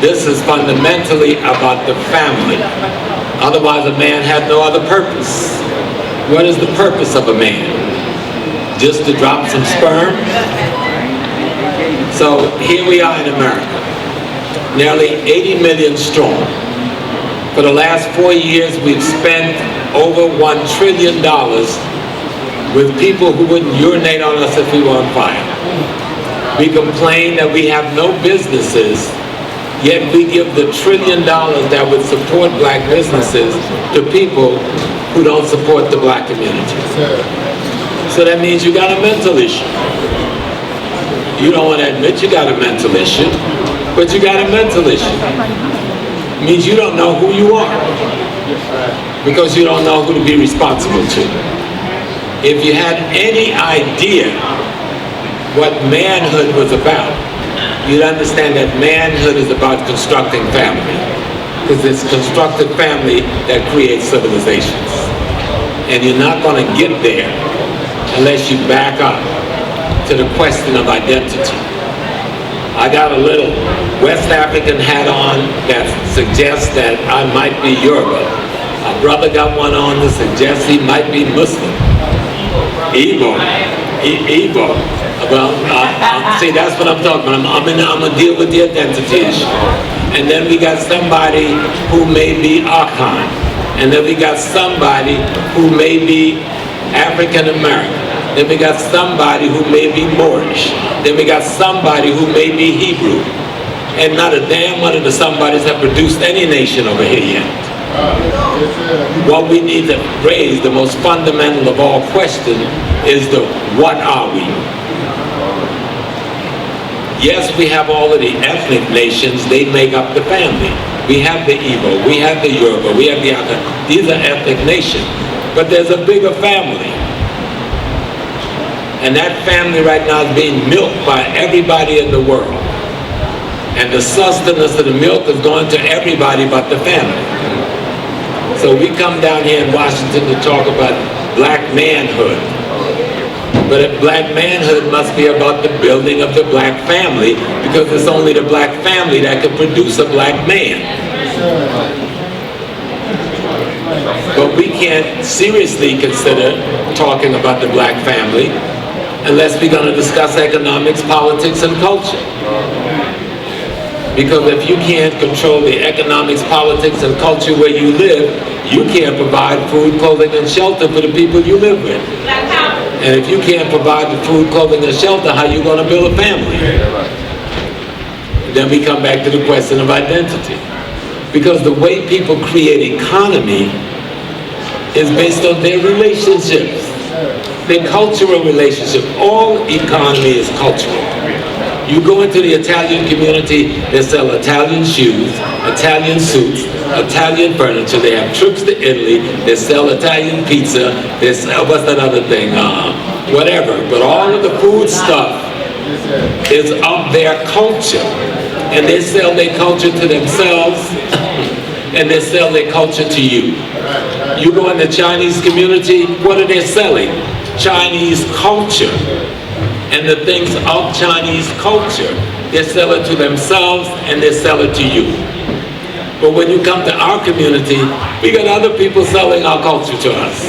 This is fundamentally about the family. Otherwise, a man has no other purpose. What is the purpose of a man? Just to drop some sperm? So here we are in America, nearly 80 million strong. For the last 4 years, we've spent over $1 trillion with people who wouldn't urinate on us if we were on fire. We complain that we have no businesses, yet we give the $1 trillion that would support black businesses to people who don't support the black community. So that means you got a mental issue. You don't want to admit you got a mental issue, but you got a mental issue. It means you don't know who you are, because you don't know who to be responsible to. If you had any idea what manhood was about, you'd understand that manhood is about constructing family, because it's constructed family that creates civilizations. And you're not going to get there unless you back up to the question of identity. I got a little West African hat on that suggests that I might be Yoruba. My brother got one on that suggests he might be Muslim. Igbo. Well, see, that's what I'm talking about. I'm gonna deal with the identity issue. And then we got somebody who may be Akan. And then we got somebody who may be African American. Then we got somebody who may be Moorish. Then we got somebody who may be Hebrew. And not a damn one of the somebodies have produced any nation over here yet. What we need to raise, the most fundamental of all questions, is the what are we? Yes, we have all of the ethnic nations, they make up the family. We have the Igbo, we have the Yoruba, we have the Aka. These are ethnic nations. But there's a bigger family. And that family right now is being milked by everybody in the world. And the sustenance of the milk is going to everybody but the family. So we come down here in Washington to talk about black manhood. But black manhood must be about the building of the black family, because it's only the black family that can produce a black man. But we can't seriously consider talking about the black family unless we're going to discuss economics, politics, and culture. Because if you can't control the economics, politics, and culture where you live, you can't provide food, clothing, and shelter for the people you live with. And if you can't provide the food, clothing, and shelter, how are you going to build a family? Then we come back to the question of identity. Because the way people create economy is based on their relationships. Their cultural relationship. All economy is cultural. You go into the Italian community, they sell Italian shoes, Italian suits, Italian furniture. They have trips to Italy. They sell Italian pizza. They sell, what's that other thing? Whatever. But all of the food stuff is of their culture. And they sell their culture to themselves, and they sell their culture to you. You go in the Chinese community, what are they selling? Chinese culture. And the things of Chinese culture, they sell it to themselves and they sell it to you. But when you come to our community, we got other people selling our culture to us.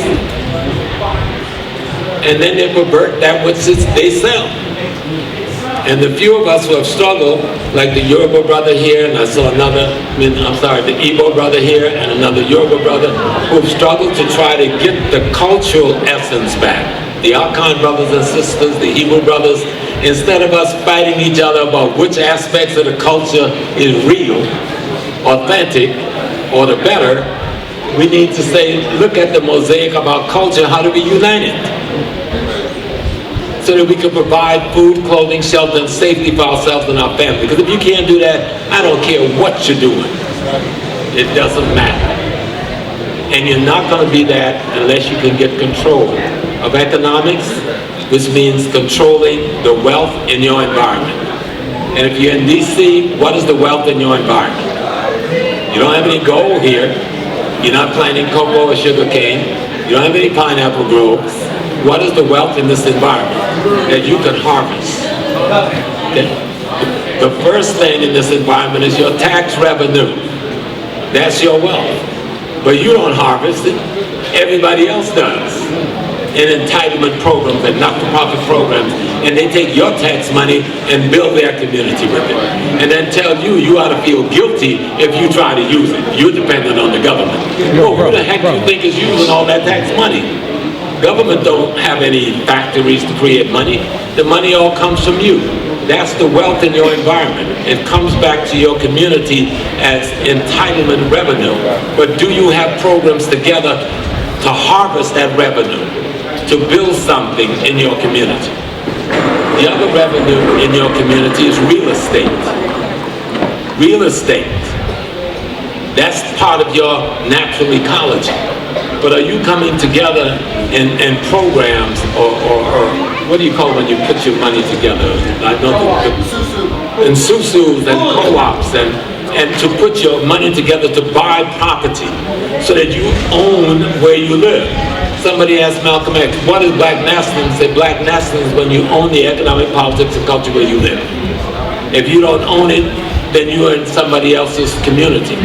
And then they pervert that which they sell. And the few of us who have struggled, like the Yoruba brother here, and I saw another, the Igbo brother here, and another Yoruba brother, who have struggled to try to get the cultural essence back. The Akan brothers and sisters, the Hebrew brothers, instead of us fighting each other about which aspects of the culture is real, authentic, or the better, we need to say, look at the mosaic of our culture, how do we unite it? So that we can provide food, clothing, shelter, and safety for ourselves and our family. Because if you can't do that, I don't care what you're doing. It doesn't matter. And you're not going to be that unless you can get control of economics, which means controlling the wealth in your environment. And if you're in DC, what is the wealth in your environment? You don't have any gold here. You're not planting cocoa or sugar cane. You don't have any pineapple groves. What is the wealth in this environment that you can harvest? The first thing in this environment is your tax revenue. That's your wealth. But you don't harvest it. Everybody else does. In entitlement programs and not-for-profit programs, and they take your tax money and build their community with it, and then tell you you ought to feel guilty if you try to use it. You're dependent on the government. Well, who the heck do you think is using all that tax money? Government don't have any factories to create money. The money all comes from you. That's the wealth in your environment. It comes back to your community as entitlement revenue. But do you have programs together to harvest that revenue, to build something in your community? The other revenue in your community is real estate. Real estate. That's part of your natural ecology. But are you coming together in programs or what do you call when you put your money together? I know in susus and co-ops and to put your money together to buy property so that you own where you live. Somebody asked Malcolm X, what is black nationalism? Say black nationalism is when you own the economic, politics, and culture where you live. If you don't own it, then you are in somebody else's community.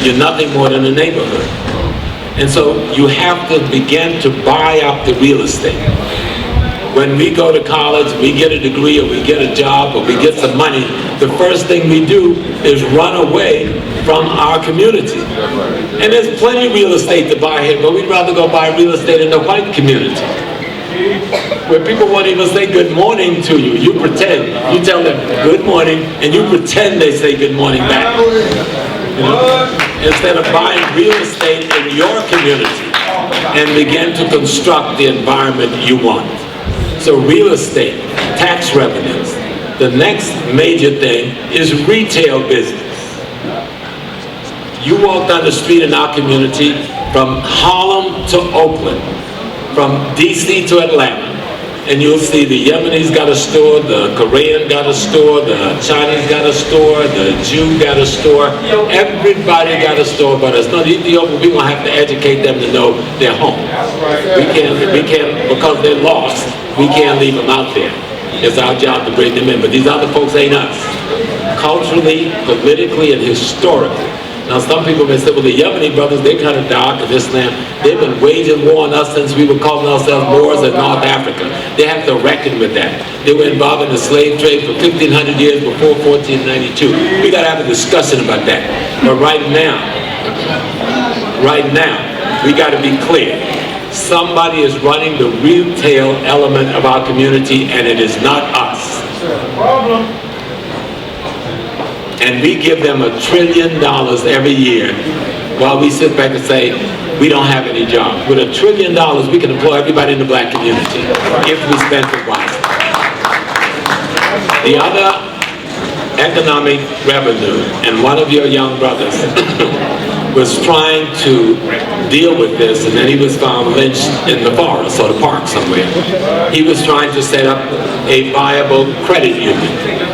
You're nothing more than a neighborhood. And so you have to begin to buy up the real estate. When we go to college, we get a degree or we get a job or we get some money, the first thing we do is run away from our community. And there's plenty of real estate to buy here, but we'd rather go buy real estate in the white community, where people won't even say good morning to you. You pretend. You tell them good morning, and you pretend they say good morning back. You know? Instead of buying real estate in your community and begin to construct the environment you want. So real estate, tax revenues. The next major thing is retail business. You walk down the street in our community from Harlem to Oakland, from DC to Atlanta, and you'll see the Yemenis got a store, the Korean got a store, the Chinese got a store, the Jew got a store. Everybody got a store but us. No, the Ethiopian, we're gonna have to educate them to know they're home. We can't, because they're lost, we can't leave them out there. It's our job to bring them in, but these other folks ain't us. Culturally, politically, and historically. Now some people may say, well, the Yemeni brothers, they're kind of dark in this land. They've been waging war on us since we were calling ourselves Moors in North Africa. They have to reckon with that. They were involved in the slave trade for 1,500 years before 1492. We got to have a discussion about that. But right now, we got to be clear. Somebody is running the retail element of our community, and it is not us. And we give them $1 trillion every year while we sit back and say, we don't have any jobs. With $1 trillion, we can employ everybody in the black community if we spend it wisely. The other economic revenue, and one of your young brothers was trying to deal with this, and then he was found lynched in the forest or the park somewhere. He was trying to set up a viable credit union.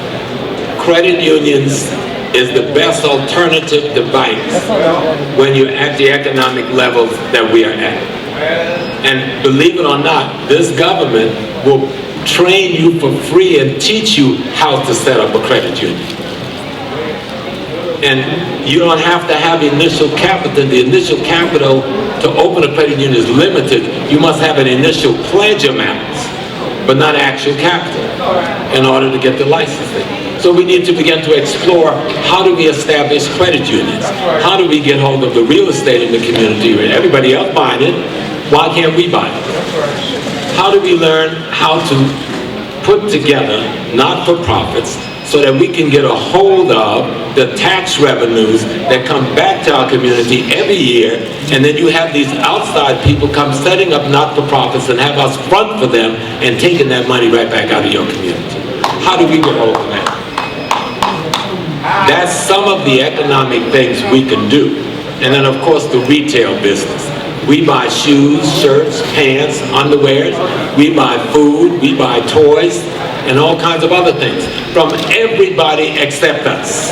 Credit unions is the best alternative to banks when you're at the economic levels that we are at. And believe it or not, this government will train you for free and teach you how to set up a credit union. And you don't have to have initial capital. The initial capital to open a credit union is limited. You must have an initial pledge amount, but not actual capital in order to get the licensing. So we need to begin to explore, how do we establish credit unions? How do we get hold of the real estate in the community? Everybody else buying it, why can't we buy it? How do we learn how to put together not-for-profits so that we can get a hold of the tax revenues that come back to our community every year, and then you have these outside people come setting up not-for-profits and have us front for them and taking that money right back out of your community. How do we get hold of that? That's some of the economic things we can do. And then of course the retail business. We buy shoes, shirts, pants, underwears. We buy food, we buy toys, and all kinds of other things from everybody except us.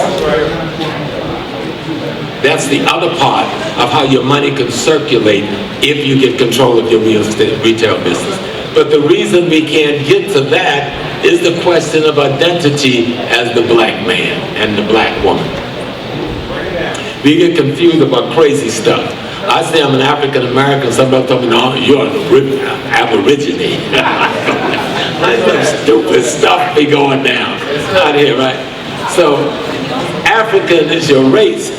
That's the other part of how your money can circulate if you get control of your real estate retail business. But the reason we can't get to that is the question of identity as the black man and the black woman. We get confused about crazy stuff. I say I'm an African American, somebody told me, no, you're an Aborigine. Some stupid stuff be going down out here, right? So, African is your race.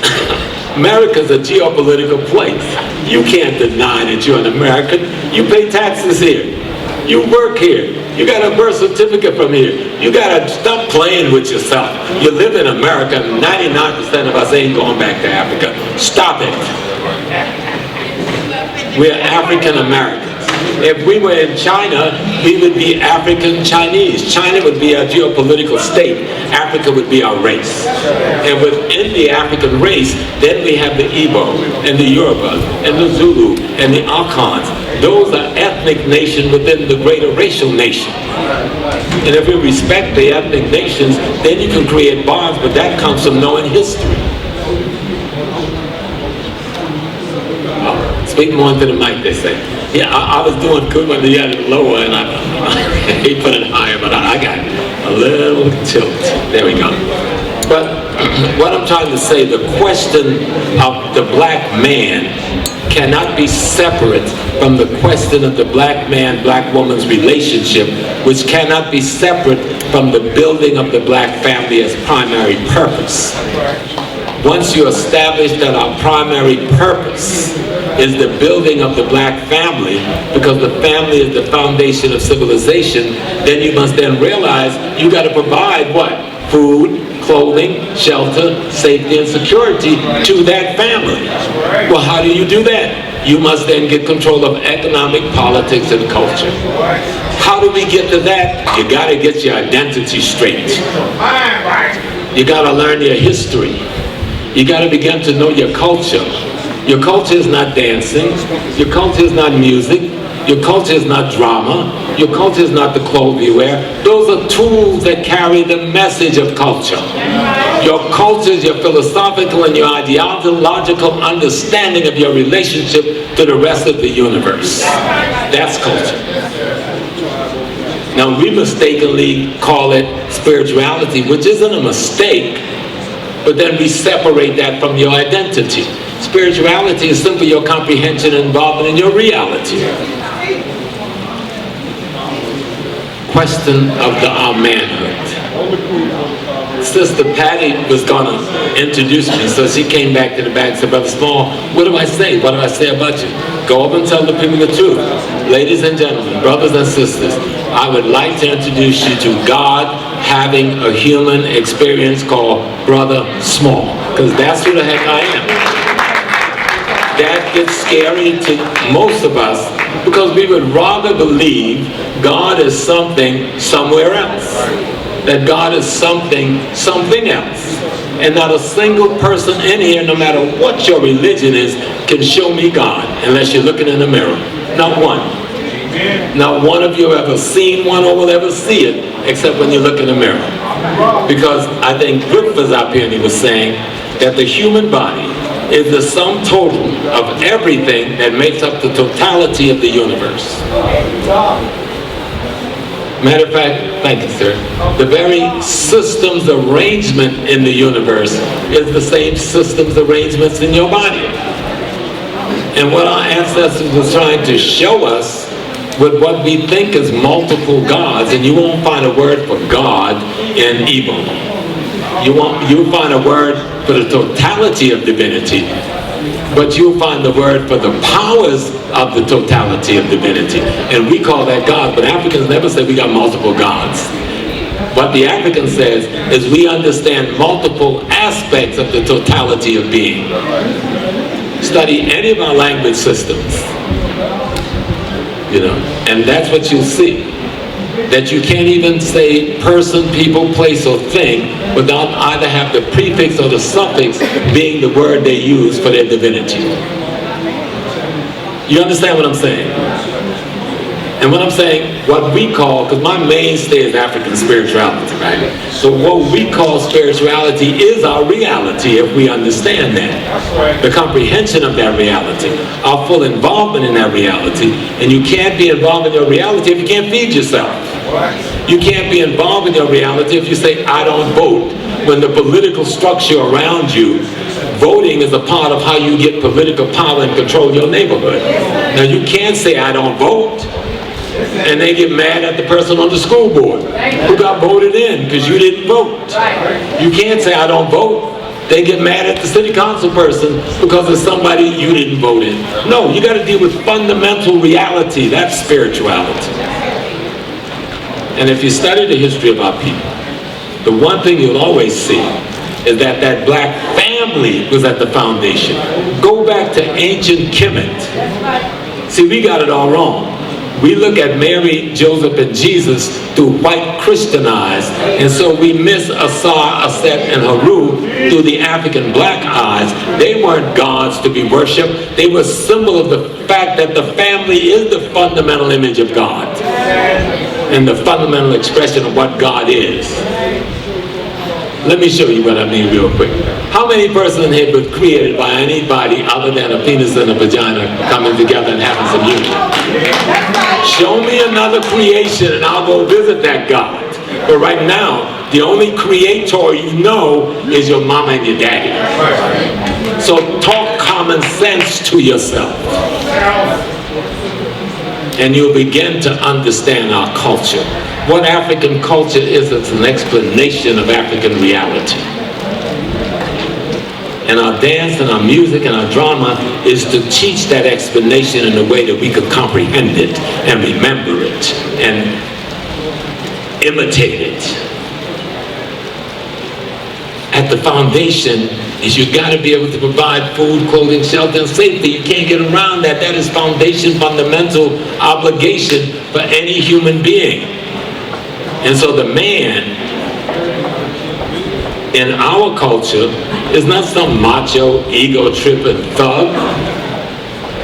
America's a geopolitical place. You can't deny that you're an American. You pay taxes here. You work here. You got a birth certificate from here. You got to stop playing with yourself. You live in America. 99% of us ain't going back to Africa. Stop it. We're African Americans. If we were in China, we would be African Chinese. China would be our geopolitical state. Africa would be our race. And within the African race, then we have the Igbo and the Yoruba and the Zulu and the Akans. Those are ethnic nations within the greater racial nation. And if we respect the ethnic nations, then you can create bonds, but that comes from knowing history. Speak more into the mic, they say. Yeah, I was doing good when they had it lower, and he put it higher, but I got a little tilt. There we go. But what I'm trying to say, the question of the black man cannot be separate from the question of the black man, black woman's relationship, which cannot be separate from the building of the black family as primary purpose. Once you establish that our primary purpose is the building of the black family, because the family is the foundation of civilization, then you must then realize you got to provide what? Food, clothing, shelter, safety, and security to that family. Well, how do you do that? You must then get control of economic, politics, and culture. How do we get to that? You got to get your identity straight. You got to learn your history. You got to begin to know your culture. Your culture is not dancing. Your culture is not music. Your culture is not drama. Your culture is not the clothes you wear. Those are tools that carry the message of culture. Your culture is your philosophical and your ideological understanding of your relationship to the rest of the universe. That's culture. Now, we mistakenly call it spirituality, which isn't a mistake, but then we separate that from your identity. Spirituality is simply your comprehension and involvement in your reality. Question of our manhood. Sister Patty was going to introduce me, so she came back to the back and said, Brother Small, what do I say? What do I say about you? Go up and tell the people the truth. Ladies and gentlemen, brothers and sisters, I would like to introduce you to God having a human experience called Brother Small, because that's who the heck I am. That gets scary to most of us, because we would rather believe God is something somewhere else, that God is something else. And not a single person in here, no matter what your religion is, can show me God unless you're looking in the mirror. Not one. Not one of you have ever seen one or will ever see it, except when you look in the mirror. Because I think Griff was up here and he was saying that the human body is the sum total of everything that makes up the totality of the universe. Matter of fact, thank you, sir. The very systems arrangement in the universe is the same systems arrangements in your body. And what our ancestors were trying to show us with what we think is multiple gods, and you won't find a word for God in Igbo. You'll find a word for the totality of divinity, but you'll find the word for the powers of the totality of divinity. And we call that God, but Africans never say we got multiple gods. What the African says is we understand multiple aspects of the totality of being. Study any of our language systems, and that's what you'll see. That you can't even say person, people, place, or thing without either have the prefix or the suffix being the word they use for their divinity. You understand what I'm saying? And what I'm saying, what we call, because my mainstay is African spirituality, right? So what we call spirituality is our reality if we understand that. The comprehension of that reality, our full involvement in that reality. And you can't be involved in your reality if you can't feed yourself. You can't be involved in your reality if you say, I don't vote, when the political structure around you, voting is a part of how you get political power and control your neighborhood. Now you can't say, I don't vote, and they get mad at the person on the school board who got voted in because you didn't vote. You can't say, I don't vote. They get mad at the city council person because of somebody you didn't vote in. No, you got to deal with fundamental reality. That's spirituality. And if you study the history of our people, the one thing you'll always see is that that black family was at the foundation. Go back to ancient Kemet. See, we got it all wrong. We look at Mary, Joseph, and Jesus through white Christianized, and so we miss Asar, Aset, and Haru through the African black eyes. They weren't gods to be worshipped. They were symbol of the fact that the family is the fundamental image of God and the fundamental expression of what God is. Let me show you what I mean real quick. How many persons here were created by anybody other than a penis and a vagina coming together and having some union? Show me another creation and I'll go visit that God. But right now, the only creator you know is your mama and your daddy. So talk common sense to yourself. And you'll begin to understand our culture. What African culture is, it's an explanation of African reality. And our dance and our music and our drama is to teach that explanation in a way that we could comprehend it and remember it and imitate it. At the foundation is you got to be able to provide food, clothing, shelter, and safety. You can't get around that. That is foundation, fundamental obligation for any human being. And so the man in our culture is not some macho, ego-tripping thug.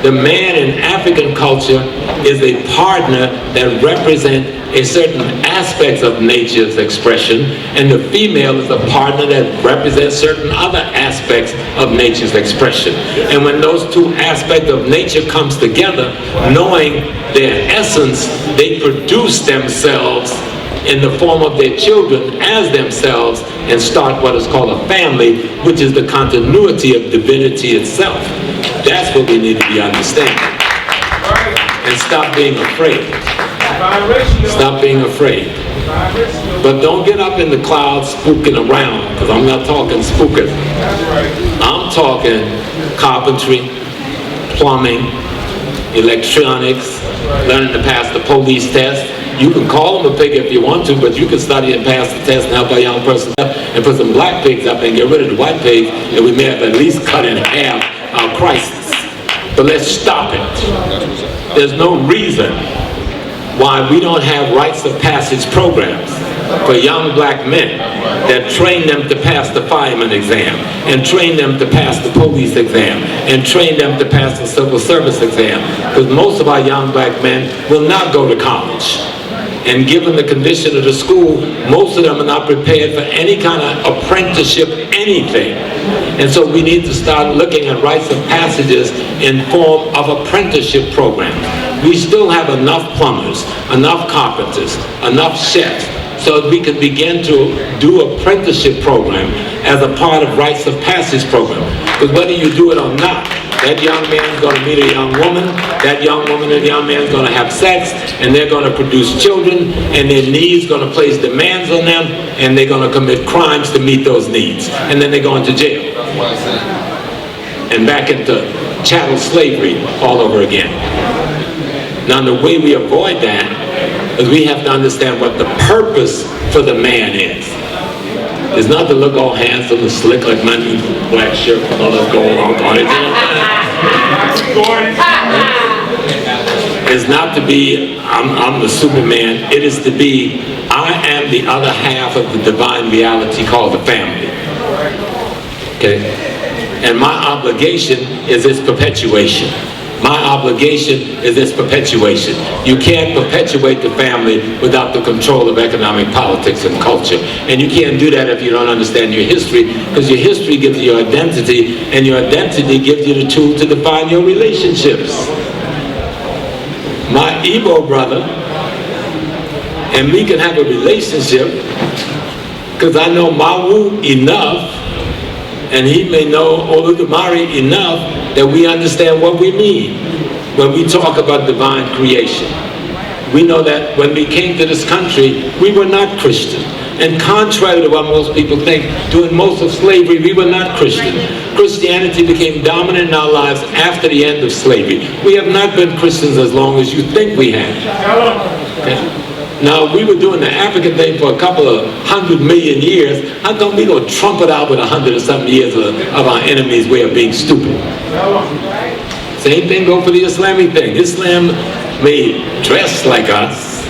The man in African culture is a partner that represents a certain aspects of nature's expression, and the female is a partner that represents certain other aspects of nature's expression. And when those two aspects of nature comes together, knowing their essence, they produce themselves in the form of their children as themselves and start what is called a family, which is the continuity of divinity itself. That's what we need to be understanding. And stop being afraid. Stop being afraid. But don't get up in the clouds spooking around, because I'm not talking spooking. I'm talking carpentry, plumbing, electronics, learning to pass the police test. You can call them a pig if you want to, but you can study and pass the test and help a young person up and put some black pigs up and get rid of the white pigs, and we may have at least cut in half our crisis. But let's stop it. There's no reason why we don't have rites of passage programs for young black men that train them to pass the fireman exam, and train them to pass the police exam, and train them to pass the civil service exam. Because most of our young black men will not go to college. And given the condition of the school, most of them are not prepared for any kind of apprenticeship, anything. And so we need to start looking at rites of passages in form of apprenticeship programs. We still have enough plumbers, enough carpenters, enough chefs, so that we can begin to do apprenticeship program as a part of rites of passage program. Because whether you do it or not, that young man's going to meet a young woman, that young woman and young man's going to have sex, and they're going to produce children, and their needs going to place demands on them, and they're going to commit crimes to meet those needs. And then they go into jail. And back into chattel slavery all over again. Now the way we avoid that is we have to understand what the purpose for the man is. It's not to look all handsome and slick like my new black shirt with all this gold on it. It's not to be, I'm the Superman. It is to be, I am the other half of the divine reality called the family. Okay? And my obligation is its perpetuation. My obligation is its perpetuation. You can't perpetuate the family without the control of economic politics and culture. And you can't do that if you don't understand your history, because your history gives you your identity, and your identity gives you the tool to define your relationships. My Igbo brother and we can have a relationship, because I know Mawu enough, and he may know Oludumare enough that we understand what we mean when we talk about divine creation. We know that when we came to this country, we were not Christian. And contrary to what most people think, during most of slavery, we were not Christian. Christianity became dominant in our lives after the end of slavery. We have not been Christians as long as you think we have. Okay? Now, we were doing the African thing for a couple of 100 million years. How come we gonna trumpet out with 100 or something years of our enemies' way of being stupid? Same thing go for the Islamic thing. Islam may dress like us,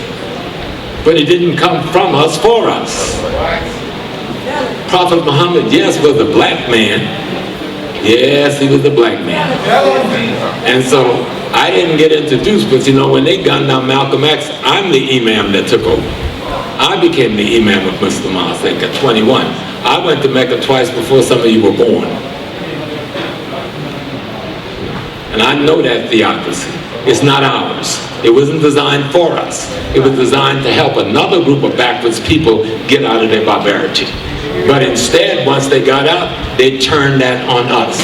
but it didn't come from us for us. Prophet Muhammad, yes, was a black man. Yes, he was a black man. And so I didn't get introduced, but you know, when they gunned down Malcolm X, I'm the imam that took over. I became the imam of Muslim, I think, at 21. I went to Mecca twice before some of you were born. And I know that theocracy. It's not ours. It wasn't designed for us. It was designed to help another group of backwards people get out of their barbarity. But instead, once they got out, they turned that on us.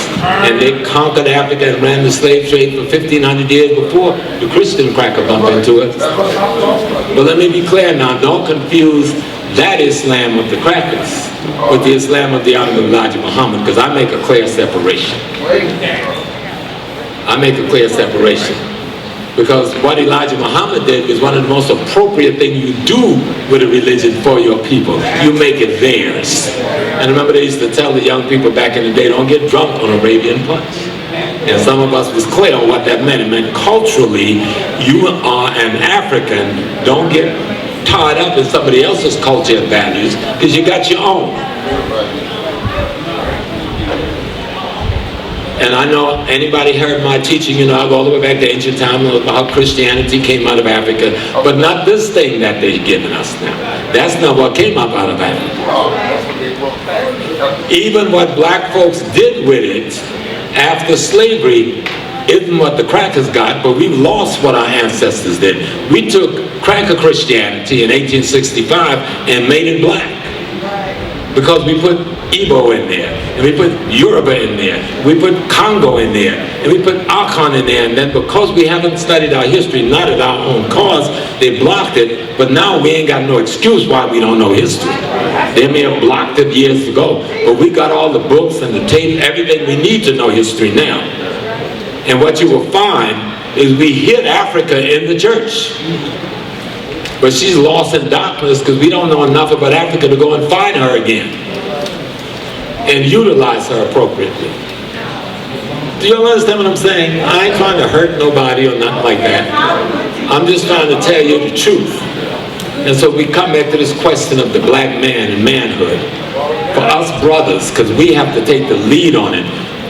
And they conquered Africa and ran the slave trade for 1,500 years before the Christian cracker bumped into it. But let me be clear now, don't confuse that Islam of the crackers with the Islam of the Honorable Elijah Muhammad, because I make a clear separation. I make a clear separation. Because what Elijah Muhammad did is one of the most appropriate things you do with a religion for your people. You make it theirs. And remember, they used to tell the young people back in the day, don't get drunk on Arabian punch. And some of us was clear on what that meant. It meant culturally, you are an African. Don't get tied up in somebody else's culture and values, because you got your own. And I know anybody heard my teaching, you know, I go all the way back to ancient times about how Christianity came out of Africa, but not this thing that they're giving us now. That's not what came up out of Africa. Even what black folks did with it after slavery isn't what the crackers got, but we've lost what our ancestors did. We took cracker Christianity in 1865 and made it black. Because we put Igbo in there, and we put Yoruba in there, we put Congo in there, and we put Akan in there, and then because we haven't studied our history, not at our own cause, they blocked it, but now we ain't got no excuse why we don't know history. They may have blocked it years ago, but we got all the books and the tape, everything we need to know history now. And what you will find is we hid Africa in the church. But she's lost in darkness because we don't know enough about Africa to go and find her again and utilize her appropriately. Do you all understand what I'm saying? I ain't trying to hurt nobody or nothing like that. I'm just trying to tell you the truth. And so we come back to this question of the black man and manhood. For us brothers, because we have to take the lead on it,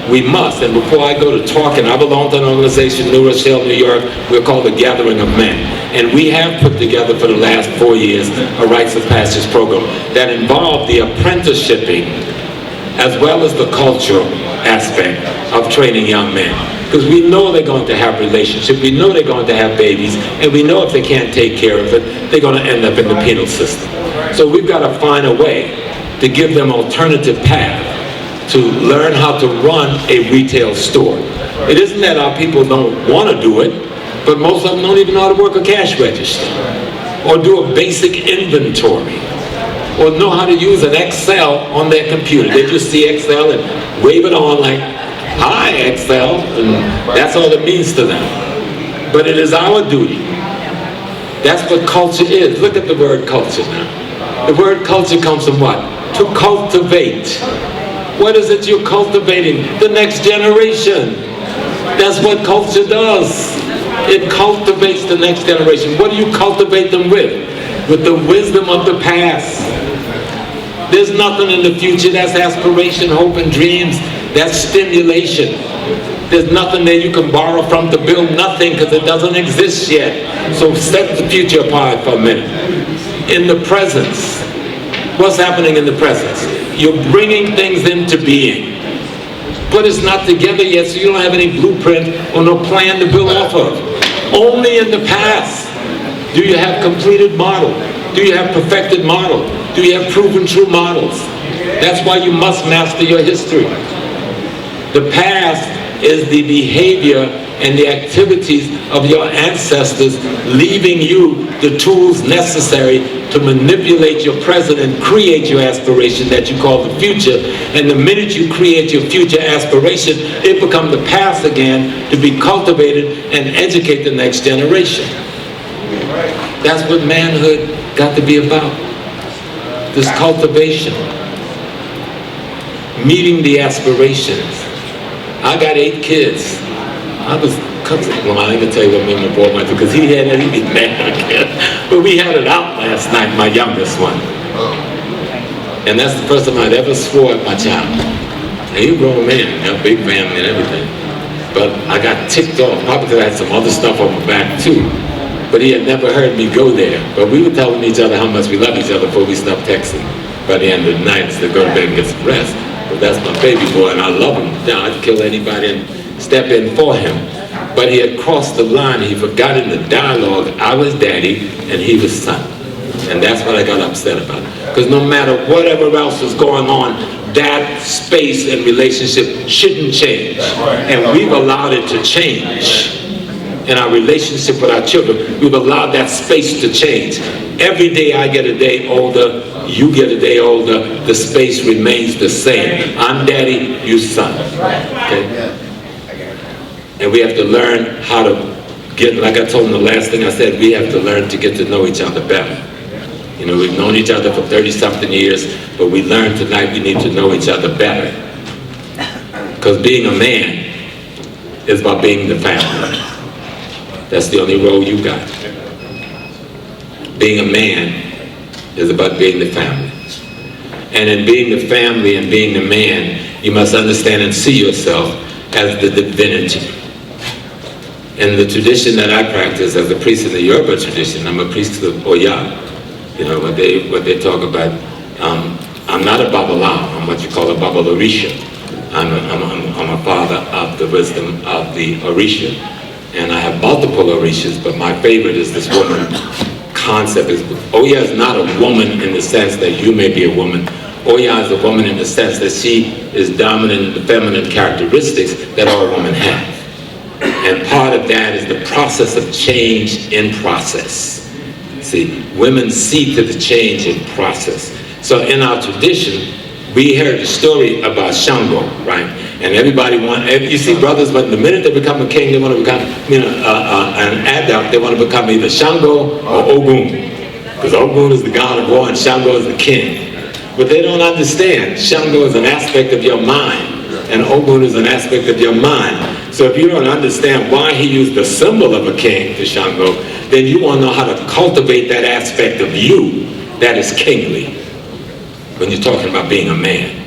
we must. And before I go to talking, I belong to an organization, New Rochelle, New York. We're called the Gathering of Men. And we have put together for the last 4 years a Rites of Passage program that involved the apprenticeshipping as well as the cultural aspect of training young men. Because we know they're going to have relationships, we know they're going to have babies, and we know if they can't take care of it, they're going to end up in the penal system. So we've got to find a way to give them alternative path to learn how to run a retail store. It isn't that our people don't want to do it, but most of them don't even know how to work a cash register, or do a basic inventory, or know how to use an Excel on their computer. They just see Excel and wave it on like, hi Excel, and that's all it means to them. But it is our duty. That's what culture is. Look at the word culture now. The word culture comes from what? To cultivate. What is it you're cultivating? The next generation. That's what culture does. It cultivates the next generation. What do you cultivate them with? With the wisdom of the past. There's nothing in the future. That's aspiration, hope, and dreams. That's stimulation. There's nothing there you can borrow from to build nothing because it doesn't exist yet. So set the future apart for a minute. In the presence, what's happening in the presence? You're bringing things into being. But it's not together yet, so you don't have any blueprint or no plan to build off of. Only in the past do you have completed model. Do you have perfected models? Do you have proven true models? That's why you must master your history. The past is the behavior and the activities of your ancestors, leaving you the tools necessary to manipulate your present and create your aspiration that you call the future. And the minute you create your future aspiration, it becomes the past again to be cultivated and educate the next generation. That's what manhood got to be about. This cultivation. Meeting the aspirations. I got 8 kids. I was, well, I ain't gonna tell you what me and my boy went through, because he had it, he'd be mad again. But we had it out last night, my youngest one. And that's the first time I'd ever swore at my child. And he's a grown man, a big family and everything. But I got ticked off, probably because I had some other stuff on my back too. But he had never heard me go there. But we were telling each other how much we love each other before we stopped texting. By the end of the night, to go to bed and get some rest. But that's my baby boy, and I love him. Now I'd kill anybody and step in for him. But he had crossed the line. He forgot in the dialogue, I was daddy and he was son. And that's what I got upset about. Because no matter whatever else was going on, that space and relationship shouldn't change. And we've allowed it to change. In our relationship with our children, we've allowed that space to change. Every day I get a day older, you get a day older, the space remains the same. I'm daddy, you son. Okay? And we have to learn how to get, like I told them the last thing I said, we have to learn to get to know each other better. You know, we've known each other for 30-something years, but we learned tonight we need to know each other better. Because being a man is about being the family. That's the only role you got. Being a man is about being the family. And in being the family and being the man, you must understand and see yourself as the divinity. In the tradition that I practice as a priest in the Yoruba tradition, I'm a priest of Oya. You know, what they talk about, I'm not a Babala, I'm what you call a Babalarisha. I'm a father of the wisdom of the Orisha. And I have multiple Orishas, but my favorite is this woman concept. Oya is not a woman in the sense that you may be a woman. Oya is a woman in the sense that she is dominant in the feminine characteristics that all women have. And part of that is the process of change in process. See, women see to the change in process. So in our tradition, we heard the story about Shango, right? And everybody you see brothers, but the minute they become a king, they want to become, an adult, they want to become either Shango or Ogun. Because Ogun is the god of war and Shango is the king. But they don't understand, Shango is an aspect of your mind, and Ogun is an aspect of your mind. So if you don't understand why he used the symbol of a king to Shango, then you want to know how to cultivate that aspect of you that is kingly when you're talking about being a man.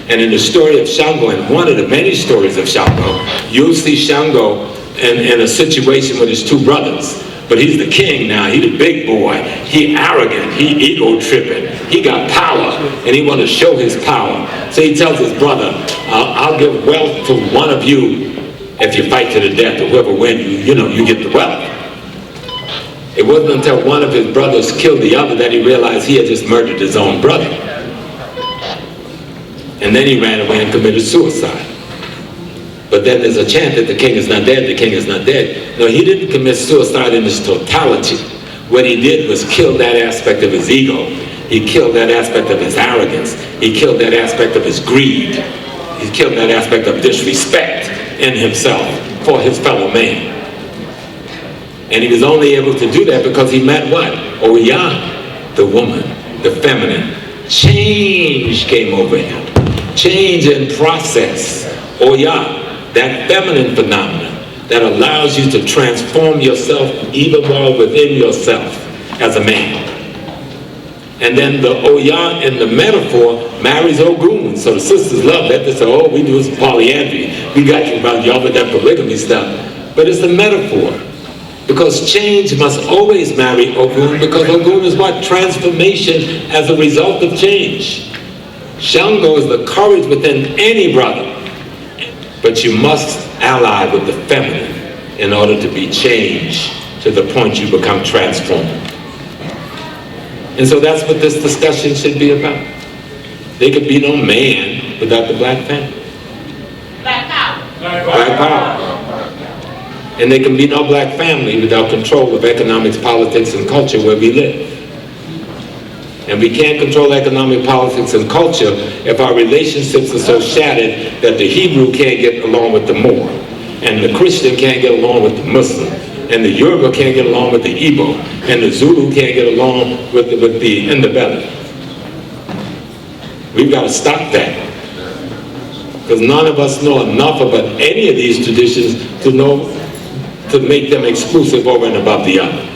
And in the story of Shango, and one of the many stories of Shango, you'll see Shango in a situation with his 2 brothers. But he's the king now, he's the big boy, he arrogant, he ego tripping, he got power, and he wants to show his power. So he tells his brother, I'll give wealth to one of you if you fight to the death, or whoever wins, you get the wealth. It wasn't until one of his brothers killed the other that he realized he had just murdered his own brother. And then he ran away and committed suicide. But then there's a chant that the king is not dead, the king is not dead. No, he didn't commit suicide in its totality. What he did was kill that aspect of his ego. He killed that aspect of his arrogance. He killed that aspect of his greed. He killed that aspect of disrespect in himself for his fellow man. And he was only able to do that because he met what? Oya, the woman, the feminine. Change came over him. Change in process. Oya, that feminine phenomenon that allows you to transform yourself even while within yourself as a man. And then the Oya in the metaphor marries Ogun. So the sisters love that. They say, oh, we do some polyandry. We got you about y'all with that polygamy stuff. But it's a metaphor. Because change must always marry Ogun, because Ogun is what? Transformation as a result of change. Shango is the courage within any brother. But you must ally with the feminine in order to be changed to the point you become transformed. And so that's what this discussion should be about. There could be no man without the black family. Black power. Black power. And there can be no black family without control of economics, politics, and culture where we live. And we can't control economic, politics, and culture if our relationships are so shattered that the Hebrew can't get along with the Moor, and the Christian can't get along with the Muslim, and the Yoruba can't get along with the Igbo, and the Zulu can't get along with the Ndebele. We've got to stop that. Because none of us know enough about any of these traditions to make them exclusive over and above the other.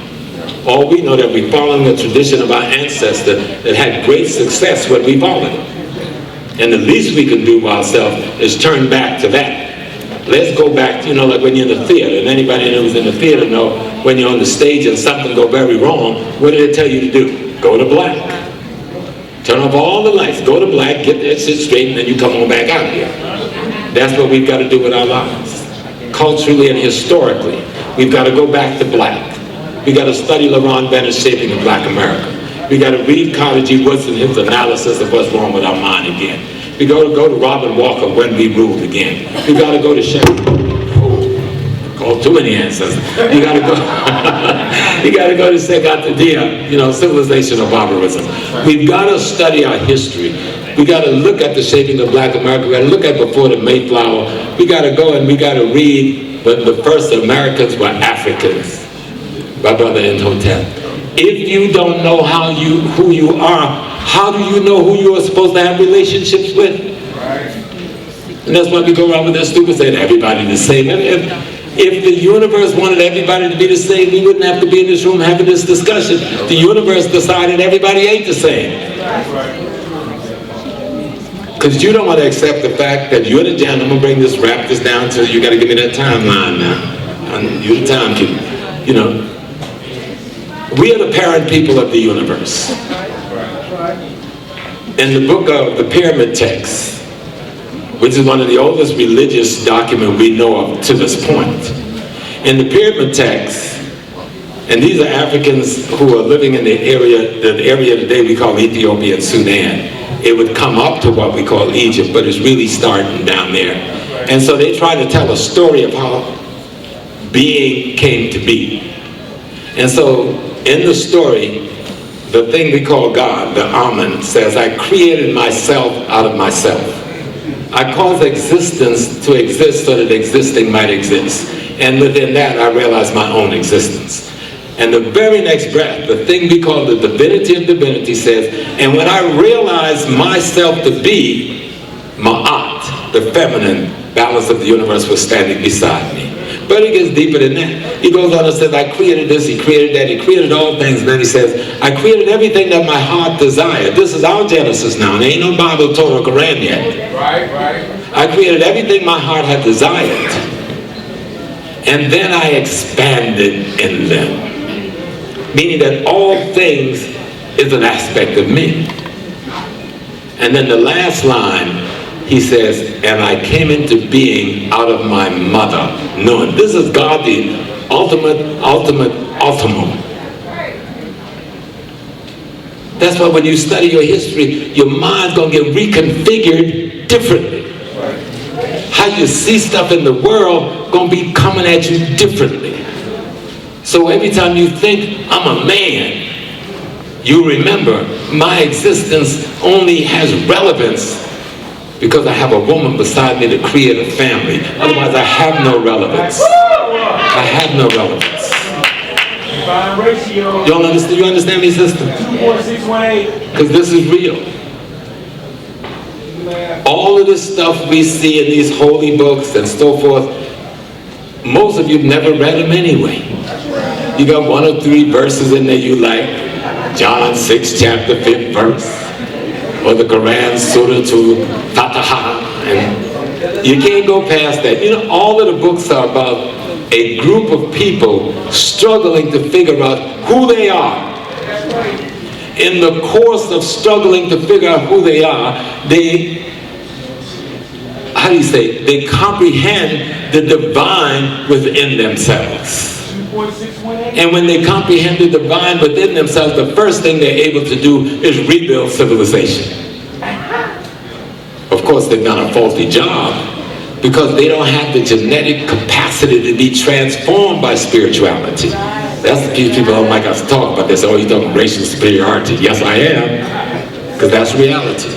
All we know that we're following the tradition of our ancestors that had great success when we followed it. And the least we can do for ourselves is turn back to that. Let's go back to, like when you're in the theater, and anybody who's in the theater know when you're on the stage and something go very wrong, what do they tell you to do? Go to black. Turn off all the lights, go to black, get that shit straight, and then you come on back out here. That's what we've got to do with our lives. Culturally and historically, we've got to go back to black. We got to study LaRon Bennett's Shaping of Black America. We got to read Carter G. Woodson, his analysis of what's wrong with our mind again. We got to go to Robert Walker, When We Ruled again. We got to go to called too many ancestors. You got to go. You got to go to Segat Dia, Civilization of Barbarism. We've got to study our history. We got to look at the Shaping of Black America. We got to look at Before the Mayflower. We got to go and we got to read the first Americans were Africans by Brother Imhotep. If you don't know who you are, how do you know who you are supposed to have relationships with? And that's why we go around with that stupid saying everybody the same. If the universe wanted everybody to be the same, we wouldn't have to be in this room having this discussion. The universe decided everybody ain't the same. Because you don't want to accept the fact that you're the gentleman. Bring this, wrap this down to you got to give me that timeline now. You're the timekeeper. We are the parent people of the universe. In the book of the Pyramid Text, which is one of the oldest religious documents we know of to this point. In the Pyramid Text, and these are Africans who are living in the area today we call Ethiopia and Sudan. It would come up to what we call Egypt, but it's really starting down there. And so they try to tell a story of how being came to be. And so in the story, the thing we call God, the Amen, says, I created myself out of myself. I caused existence to exist so that existing might exist. And within that, I realized my own existence. And the very next breath, the thing we call the divinity of divinity says, and when I realized myself to be Ma'at, the feminine balance of the universe was standing beside me. But it gets deeper than that. He goes on and says, I created this, he created that, he created all things. And then he says, I created everything that my heart desired. This is our Genesis now. There ain't no Bible, Torah, Quran yet. Right. I created everything my heart had desired. And then I expanded in them. Meaning that all things is an aspect of me. And then the last line, he says, and I came into being out of my mother, Nun. This is God, the ultimate. That's why when you study your history, your mind's going to get reconfigured differently. How you see stuff in the world going to be coming at you differently. So every time you think, I'm a man, you remember my existence only has relevance because I have a woman beside me to create a family. Otherwise, I have no relevance. I have no relevance. You understand me, sister? Because this is real. All of this stuff we see in these holy books and so forth, most of you never read them anyway. You got 1 or 3 verses in there you like. John 6, chapter 5th verse. Or the Quran, Surah to Fataha. And you can't go past that. All of the books are about a group of people struggling to figure out who they are. In the course of struggling to figure out who they are, they comprehend the divine within themselves. And when they comprehend the divine within themselves, the first thing they're able to do is rebuild civilization. Of course, they've done a faulty job because they don't have the genetic capacity to be transformed by spirituality. That's the piece people don't like us to talk about. They say, oh, you're talking racial superiority. Yes, I am, because that's reality.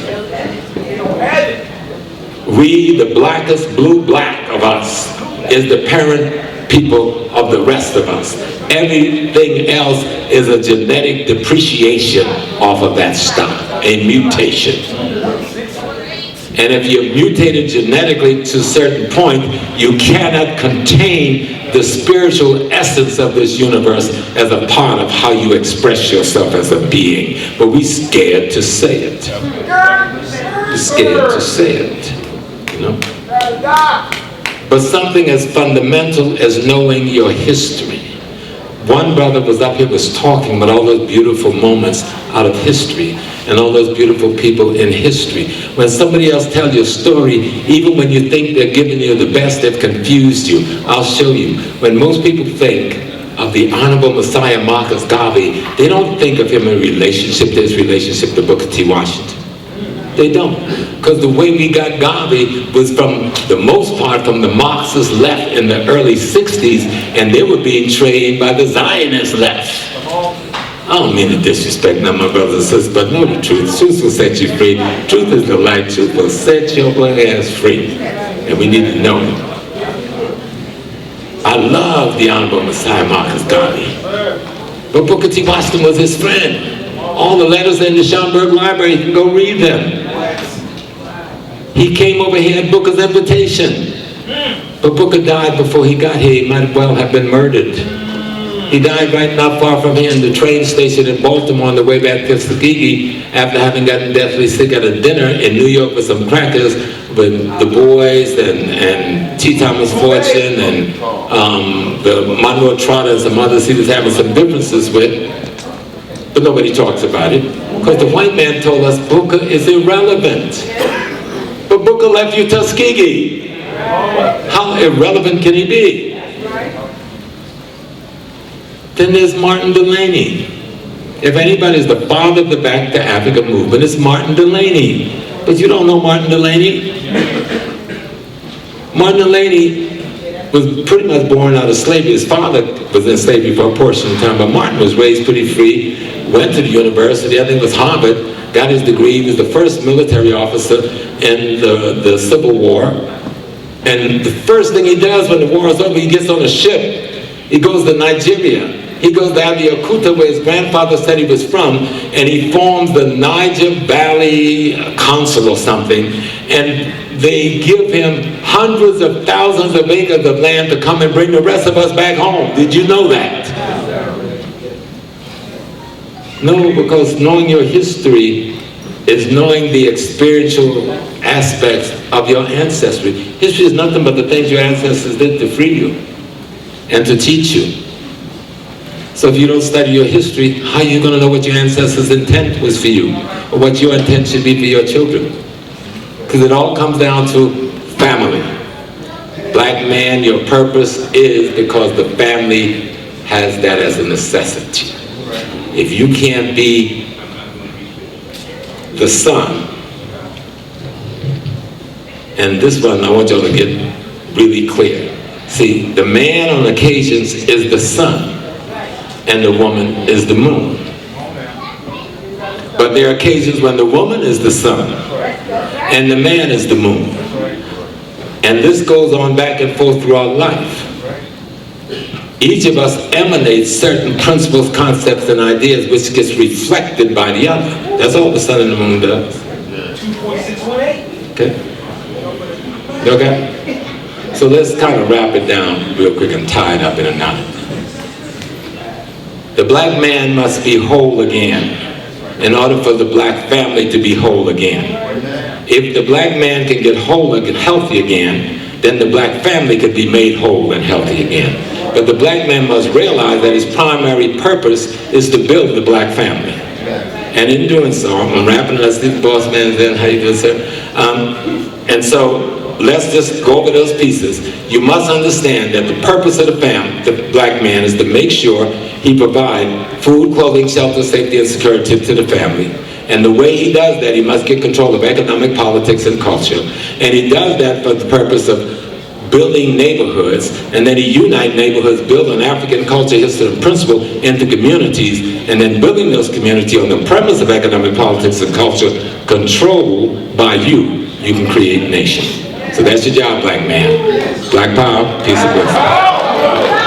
We, the blackest blue black of us, is the parent people of the rest of us. Everything else is a genetic depreciation off of that stock, a mutation. And if you're mutated genetically to a certain point, you cannot contain the spiritual essence of this universe as a part of how you express yourself as a being. But we're scared to say it. We're scared to say it, you know? But something as fundamental as knowing your history. One brother was up here, was talking about all those beautiful moments out of history and all those beautiful people in history. When somebody else tells you a story, even when you think they're giving you the best, they've confused you. I'll show you. When most people think of the Honorable Messiah Marcus Garvey, they don't think of him in relationship to his relationship to Booker T. Washington. They don't. Because the way we got Garvey was from the most part from the Marxist left in the early 60s, and they were being trained by the Zionist left. I don't mean to disrespect none of my brothers and sisters, but know the truth. Truth will set you free. Truth is the light. Truth will set your black ass free. And we need to know it. I love the Honorable Messiah Marcus Garvey. But Booker T. Washington was his friend. All the letters in the Schomburg Library, you can go read them. He came over here at Booker's invitation. But Booker died before he got here. He might well have been murdered. He died right not far from here in the train station in Baltimore on the way back to Tuskegee after having gotten deathly sick at a dinner in New York with some crackers with the boys and T. Thomas Fortune and the Monroe Trotter and some others he was having some differences with. But nobody talks about it because the white man told us Booker is irrelevant. But Booker left you Tuskegee. How irrelevant can he be? Then there's Martin Delany. If anybody's the father of the Back to Africa movement, it's Martin Delany. But you don't know Martin Delany? Martin Delany was pretty much born out of slavery. His father was in slavery for a portion of time, but Martin was raised pretty free, went to the university, I think it was Harvard, got his degree. He was the first military officer in the Civil War. And the first thing he does when the war is over, he gets on a ship. He goes to Nigeria. He goes to Abeokuta, where his grandfather said he was from, and he forms the Niger Valley Council or something, and they give him hundreds of thousands of acres of land to come and bring the rest of us back home. Did you know that? No, because knowing your history is knowing the experiential aspects of your ancestry. History is nothing but the things your ancestors did to free you and to teach you. So if you don't study your history, how are you going to know what your ancestors' intent was for you or what your intent should be for your children? Because it all comes down to family. Black man, your purpose is because the family has that as a necessity. If you can't be the son, and this one I want y'all to get really clear. See, the man on occasions is the sun, and the woman is the moon. But there are occasions when the woman is the sun, and the man is the moon. And this goes on back and forth throughout life. Each of us emanates certain principles, concepts, and ideas which gets reflected by the other. That's all the sun and the moon does. 2.618. Okay? You okay? So let's kind of wrap it down real quick and tie it up in a knot. The black man must be whole again in order for the black family to be whole again. If the black man can get whole and get healthy again, then the black family could be made whole and healthy again. But the black man must realize that his primary purpose is to build the black family. And in doing so, I'm wrapping up, Steve Boss Man, then how you doing, sir? And so let's just go over those pieces. You must understand that the purpose of the black man is to make sure he provide food, clothing, shelter, safety, and security to the family. And the way he does that, he must get control of economic, politics, and culture. And he does that for the purpose of building neighborhoods, and then he unite neighborhoods built on African culture, history, and principle into communities, and then building those communities on the premise of economic, politics, and culture controlled by you. You can create nation. So that's your job, black man. Black power, peace and wisdom.